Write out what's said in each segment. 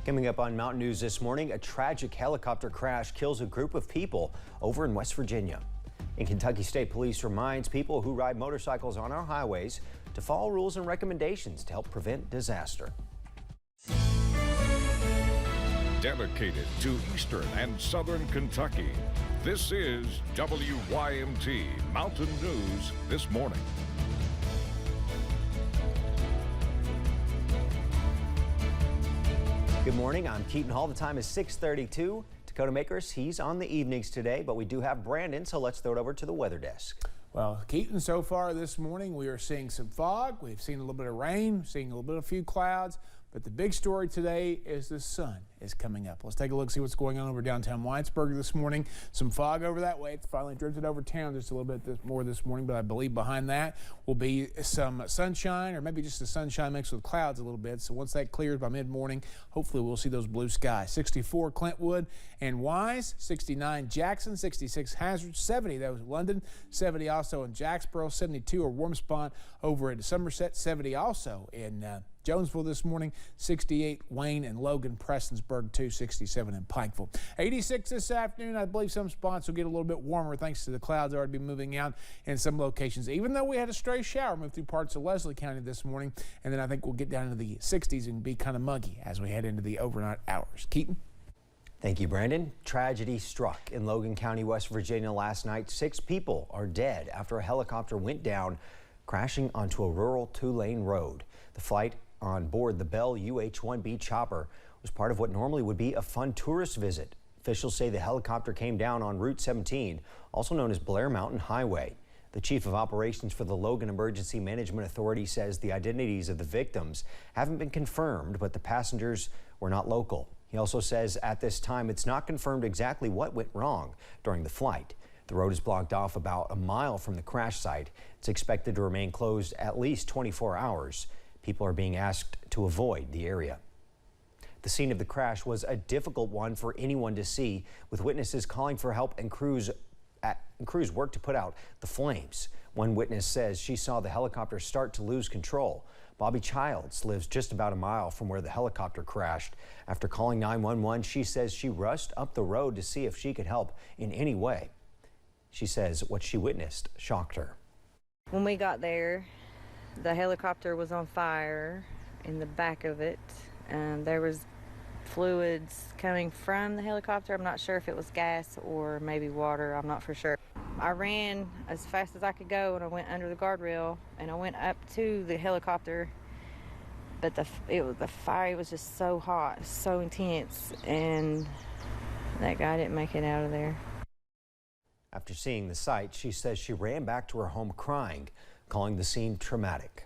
Coming up on Mountain News this morning, a tragic helicopter crash kills a group of people over in West Virginia. And Kentucky State Police reminds people who ride motorcycles on our highways to follow rules and recommendations to help prevent disaster. Dedicated to Eastern and Southern Kentucky, this is WYMT Mountain News this morning. Good morning, I'm Keaton Hall. The time is 6:32. Dakota Makers, he's on the evenings today, but we do have Brandon, so let's throw it over to the weather desk. Well, Keaton, so far this morning we are seeing some fog. We've seen a little bit of rain, seeing a little bit of a few clouds, but the big story today is the sun is coming up. Let's take a look, see what's going on over downtown Whitesburg this morning. Some fog over that way. It's finally drifted over town just a little bit more this morning, but I believe behind that will be some sunshine, or maybe just the sunshine mixed with clouds a little bit. So once that clears by mid-morning, hopefully we'll see those blue skies. 64 Clintwood and Wise, 69 Jackson, 66 Hazard, 70 that was London, 70 also in Jacksboro, 72 or warm spot over at Somerset, 70 also in Jonesville this morning, 68 Wayne and Logan, Prestonsburg 267 in Pikeville. 86 this afternoon. I believe some spots will get a little bit warmer thanks to the clouds already moving out in some locations, even though we had a stray shower move through parts of Leslie County this morning. And then I think we'll get down into the 60s and be kind of muggy as we head into the overnight hours. Keaton? Thank you, Brandon. Tragedy struck in Logan County, West Virginia last night. 6 people are dead after a helicopter went down, crashing onto a rural 2-lane road. The flight on board the Bell UH-1B chopper was part of what normally would be a fun tourist visit. Officials say the helicopter came down on Route 17, also known as Blair Mountain Highway. The chief of operations for the Logan Emergency Management Authority says the identities of the victims haven't been confirmed, but the passengers were not local. He also says at this time it's not confirmed exactly what went wrong during the flight. The road is blocked off about a mile from the crash site. It's expected to remain closed at least 24 hours. People are being asked to avoid the area. The scene of the crash was a difficult one for anyone to see, with witnesses calling for help and crews worked to put out the flames. One witness says she saw the helicopter start to lose control. Bobby Childs lives just about a mile from where the helicopter crashed. After calling 911, she says she rushed up the road to see if she could help in any way. She says what she witnessed shocked her. When we got there, the helicopter was on fire in the back of it. There was fluids coming from the helicopter. I'm not sure if it was gas or maybe water. I'm not for sure. I ran as fast as I could go and I went under the guardrail and I went up to the helicopter. But the fire was just so hot, so intense, and that guy didn't make it out of there. After seeing the sight, she says she ran back to her home crying, calling the scene traumatic.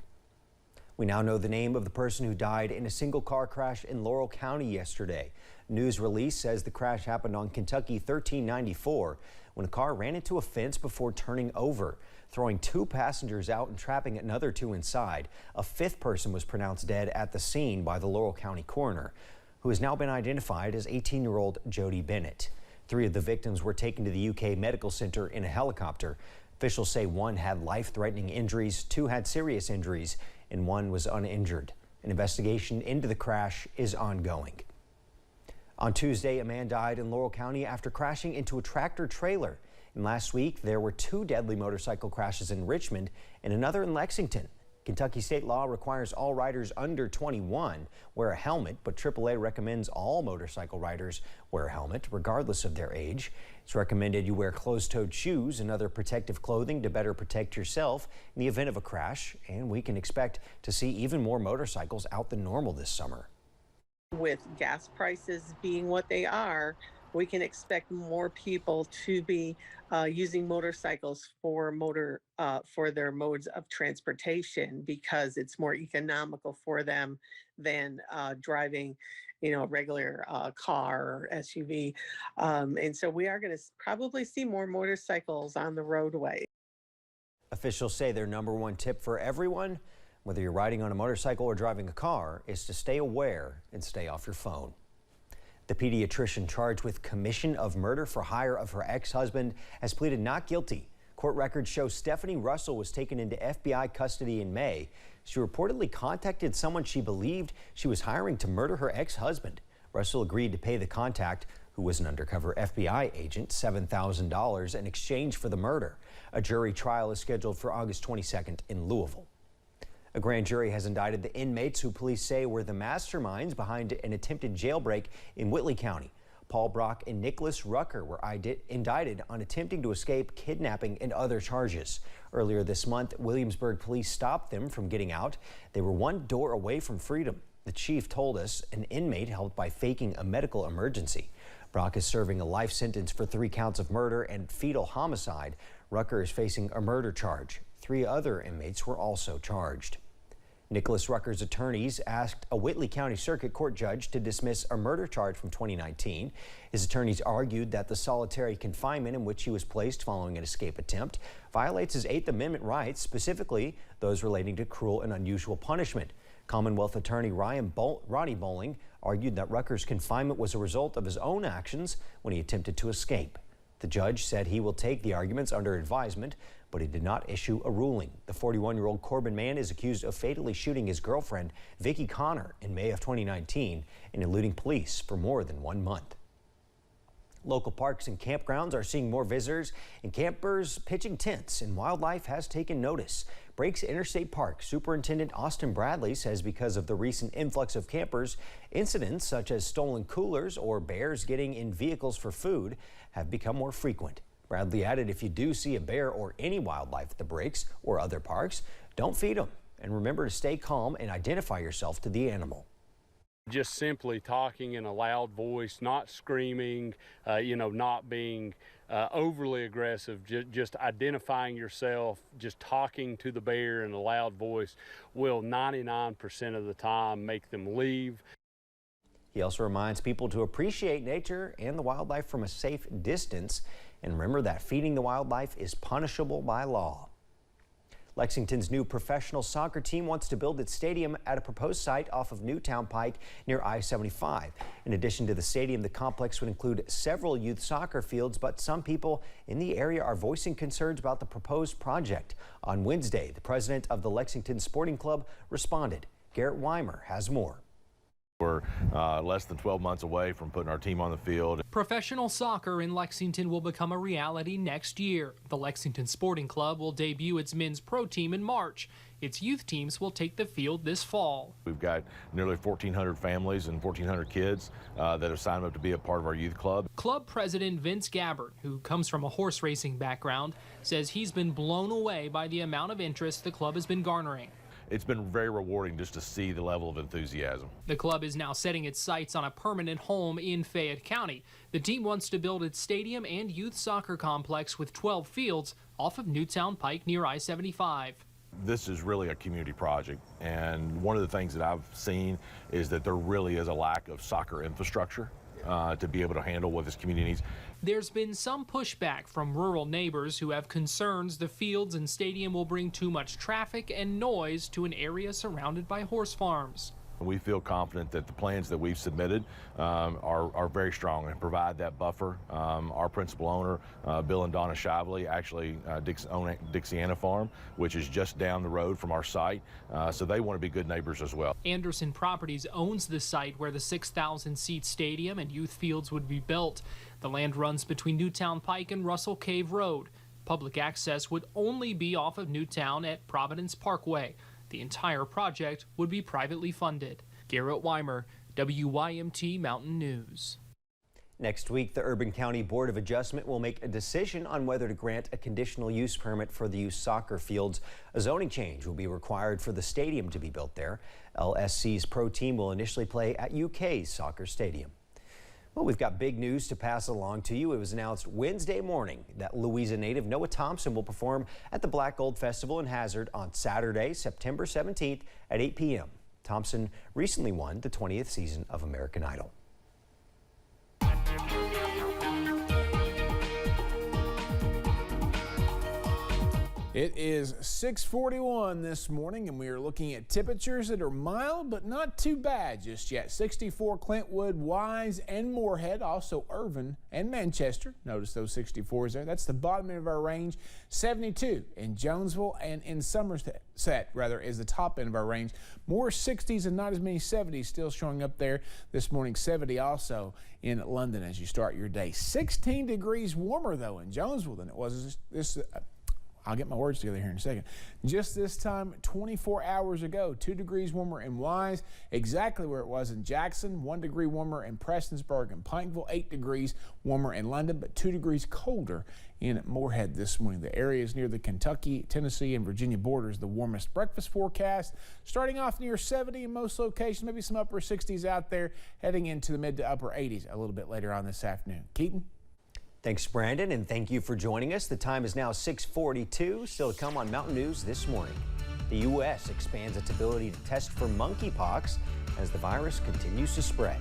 We now know the name of the person who died in a single car crash in Laurel County yesterday. News release says the crash happened on Kentucky 1394 when a car ran into a fence before turning over, throwing 2 passengers out and trapping another 2 inside. A 5th person was pronounced dead at the scene by the Laurel County coroner, who has now been identified as 18-year-old Jody Bennett. 3 of the victims were taken to the UK Medical Center in a helicopter. Officials say 1 had life-threatening injuries, 2 had serious injuries, and 1 was uninjured. An investigation into the crash is ongoing. On Tuesday, a man died in Laurel County after crashing into a tractor trailer. And last week, there were 2 deadly motorcycle crashes in Richmond and another in Lexington. Kentucky state law requires all riders under 21 wear a helmet, but AAA recommends all motorcycle riders wear a helmet regardless of their age. It's recommended you wear closed-toed shoes and other protective clothing to better protect yourself in the event of a crash, and we can expect to see even more motorcycles out than normal this summer. With gas prices being what they are, we can expect more people to be using motorcycles for their modes of transportation because it's more economical for them than driving, a regular car or SUV. And so we are going to probably see more motorcycles on the roadway. Officials say their #1 tip for everyone, whether you're riding on a motorcycle or driving a car, is to stay aware and stay off your phone. The pediatrician charged with commission of murder for hire of her ex-husband has pleaded not guilty. Court records show Stephanie Russell was taken into FBI custody in May. She reportedly contacted someone she believed she was hiring to murder her ex-husband. Russell agreed to pay the contact, who was an undercover FBI agent, $7,000 in exchange for the murder. A jury trial is scheduled for August 22nd in Louisville. A grand jury has indicted the inmates who police say were the masterminds behind an attempted jailbreak in Whitley County. Paul Brock and Nicholas Rucker were indicted on attempting to escape, kidnapping, and other charges. Earlier this month, Williamsburg police stopped them from getting out. They were one door away from freedom. The chief told us an inmate helped by faking a medical emergency. Brock is serving a life sentence for 3 counts of murder and fetal homicide. Rucker is facing a murder charge. 3 other inmates were also charged. Nicholas Rucker's attorneys asked a Whitley County Circuit Court judge to dismiss a murder charge from 2019. His attorneys argued that the solitary confinement in which he was placed following an escape attempt violates his 8th Amendment rights, specifically those relating to cruel and unusual punishment. Commonwealth attorney Ronnie Bowling argued that Rucker's confinement was a result of his own actions when he attempted to escape. The judge said he will take the arguments under advisement, but he did not issue a ruling. The 41-year-old Corbin man is accused of fatally shooting his girlfriend, Vicki Connor, in May of 2019 and eluding police for more than 1 month. Local parks and campgrounds are seeing more visitors and campers pitching tents, and wildlife has taken notice. Breaks Interstate Park Superintendent Austin Bradley says because of the recent influx of campers, incidents such as stolen coolers or bears getting in vehicles for food have become more frequent. Bradley added if you do see a bear or any wildlife at the breaks or other parks, don't feed them, and remember to stay calm and identify yourself to the animal. Just simply talking in a loud voice, not screaming, not being overly aggressive, just identifying yourself, just talking to the bear in a loud voice will 99% of the time make them leave. He also reminds people to appreciate nature and the wildlife from a safe distance, and remember that feeding the wildlife is punishable by law. Lexington's new professional soccer team wants to build its stadium at a proposed site off of Newtown Pike near I-75. In addition to the stadium, the complex would include several youth soccer fields, but some people in the area are voicing concerns about the proposed project. On Wednesday, the president of the Lexington Sporting Club responded. Garrett Weimer has more. We're less than 12 months away from putting our team on the field. Professional soccer in Lexington will become a reality next year. The Lexington Sporting Club will debut its men's pro team in March. Its youth teams will take the field this fall. We've got nearly 1,400 families and 1,400 kids that have signed up to be a part of our youth club. Club president Vince Gabbard, who comes from a horse racing background, says he's been blown away by the amount of interest the club has been garnering. It's been very rewarding just to see the level of enthusiasm. The club is now setting its sights on a permanent home in Fayette County. The team wants to build its stadium and youth soccer complex with 12 fields off of Newtown Pike near I-75. This is really a community project, and one of the things that I've seen is that there really is a lack of soccer infrastructure to be able to handle what this community needs. There's been some pushback from rural neighbors who have concerns the fields and stadium will bring too much traffic and noise to an area surrounded by horse farms. We feel confident that the plans that we've submitted are very strong and provide that buffer. Our principal owner, Bill and Donna Shively, actually own Dixiana Farm, which is just down the road from our site, so they want to be good neighbors as well. Anderson Properties owns the site where the 6,000-seat stadium and youth fields would be built. The land runs between Newtown Pike and Russell Cave Road. Public access would only be off of Newtown at Providence Parkway. The entire project would be privately funded. Garrett Weimer, WYMT Mountain News. Next week, the Urban County Board of Adjustment will make a decision on whether to grant a conditional use permit for the youth soccer fields. A zoning change will be required for the stadium to be built there. LSC's pro team will initially play at UK's soccer stadium. Well, we've got big news to pass along to you. It was announced Wednesday morning that Louisa native Noah Thompson will perform at the Black Gold Festival in Hazard on Saturday, September 17th at 8 p.m. Thompson recently won the 20th season of American Idol. It is 6:41 this morning, and we are looking at temperatures that are mild but not too bad just yet. 64 Clintwood, Wise, and Moorhead, also Irvin and Manchester. Notice those 64s there. That's the bottom end of our range. 72 in Jonesville and in Somerset, is the top end of our range. More 60s and not as many 70s still showing up there this morning. 70 also in London as you start your day. 16 degrees warmer, though, in Jonesville than it was I'll get my words together here in a second. Just this time 24 hours ago, 2 degrees warmer in Wise, exactly where it was in Jackson, 1 degree warmer in Prestonsburg and Pikeville, 8 degrees warmer in London, but 2 degrees colder in Moorhead this morning. The areas near the Kentucky, Tennessee, and Virginia borders, the warmest. Breakfast forecast starting off near 70 in most locations, maybe some upper 60s out there, heading into the mid to upper 80s a little bit later on this afternoon. Keaton? Thanks, Brandon, and thank you for joining us. The time is now 6:42. Still to come on Mountain News this morning. The U.S. expands its ability to test for monkeypox as the virus continues to spread.